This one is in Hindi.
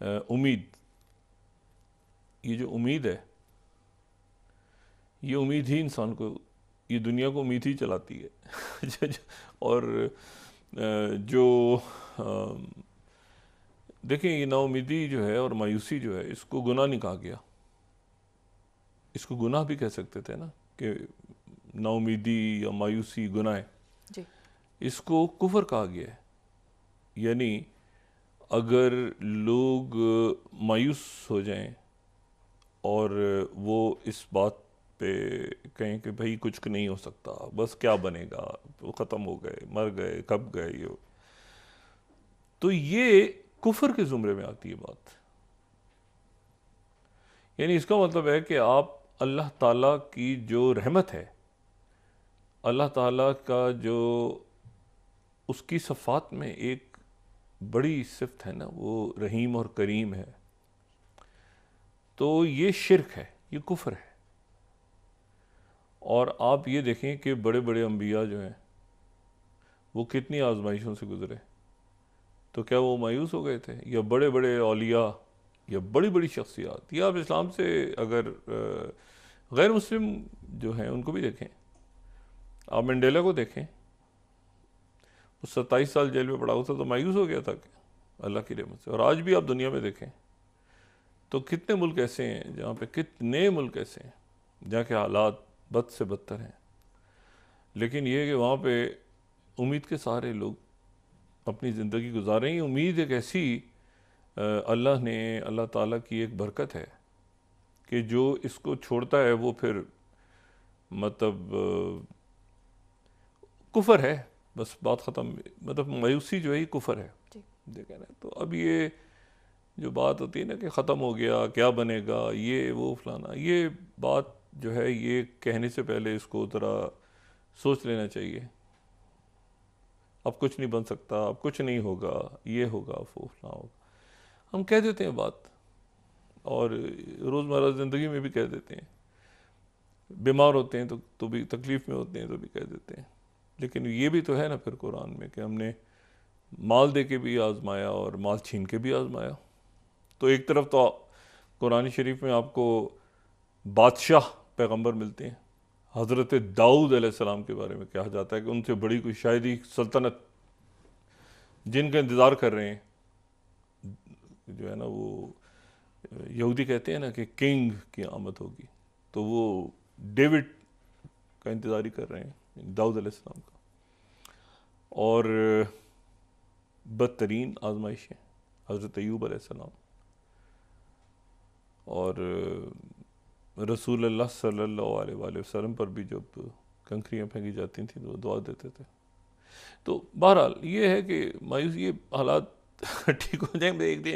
उम्मीद, ये जो उम्मीद है, ये उम्मीद ही इंसान को, ये दुनिया को उम्मीद ही चलाती है। और जो देखें, ये नाउमीदी जो है और मायूसी जो है, इसको गुनाह नहीं कहा गया। इसको गुनाह भी कह सकते थे ना, कि नाउमीदी या मायूसी गुनाह है। जी। इसको कुफर कहा गया है। यानी अगर लोग मायूस हो जाएं और वो इस बात पे कहें कि भाई कुछ नहीं हो सकता, बस क्या बनेगा, वो ख़त्म हो गए, मर गए, कब गए, ये, तो ये कुफर के ज़ुमरे में आती है बात। यानी इसका मतलब है कि आप अल्लाह ताला की जो रहमत है, अल्लाह ताला का जो उसकी सफ़ात में एक बड़ी सिफ्त है ना, वो रहीम और करीम है, तो ये शिरक है, ये कुफर है। और आप ये देखें कि बड़े बड़े अम्बिया जो हैं वो कितनी आजमाइशों से गुजरे, तो क्या वो मायूस हो गए थे? या बड़े बड़े औलिया या बड़ी बड़ी शख्सियात, या आप इस्लाम से अगर गैर मुस्लिम जो हैं उनको भी देखें, आप मंडेला को देखें, वो 27 साल जेल में पड़ा हुआ था तो मायूस हो गया था कि अल्लाह की रहमत से। और आज भी आप दुनिया में देखें तो कितने मुल्क ऐसे हैं जहाँ पे, कितने मुल्क ऐसे हैं जहाँ के हालात बद से बदतर हैं, लेकिन ये है कि वहाँ पे उम्मीद के सहारे लोग अपनी ज़िंदगी गुजार रहे हैं। उम्मीद एक ऐसी अल्लाह ने, अल्लाह ताला की एक बरकत है कि जो इसको छोड़ता है वो फिर मतलब कुफर है, बस बात ख़त्म। मतलब मायूसी जो है ये कुफर है, देखें ना। तो अब ये जो बात होती है ना कि ख़त्म हो गया, क्या बनेगा, ये वो फलाना, ये बात जो है, ये कहने से पहले इसको ज़रा सोच लेना चाहिए। अब कुछ नहीं बन सकता, अब कुछ नहीं होगा, ये होगा, वो फलाना होगा, हम कह देते हैं बात, और रोज़मर्रा ज़िंदगी में भी कह देते हैं। बीमार होते हैं तो भी, तकलीफ़ में होते हैं तो भी कह देते हैं। लेकिन ये भी तो है ना फिर कुरान में कि हमने माल दे के भी आजमाया और माल छीन के भी आजमाया। तो एक तरफ तो कुरान शरीफ में आपको बादशाह पैगंबर मिलते हैं, हज़रत दाऊद अलैहिस्सलाम के बारे में कहा जाता है कि उनसे बड़ी कोई शायदी सल्तनत जिनका इंतज़ार कर रहे हैं, जो है ना, वो यहूदी कहते हैं ना कि किंग की आमद होगी, तो वो डेविड का इंतज़ार ही कर रहे हैं, दाऊद अलैहिस्सलाम का। और बदतरीन आजमाइशें हज़रत अय्यूब अलैहिस्सलाम, और रसूल अल्लाह सल्लल्लाहु अलैहि वसल्लम पर भी जब कंकरियाँ फेंकी जाती थी तो वो दुआ देते थे। तो बहरहाल ये है कि मायूस, ये हालात ठीक हो जाएंगे एक दिन।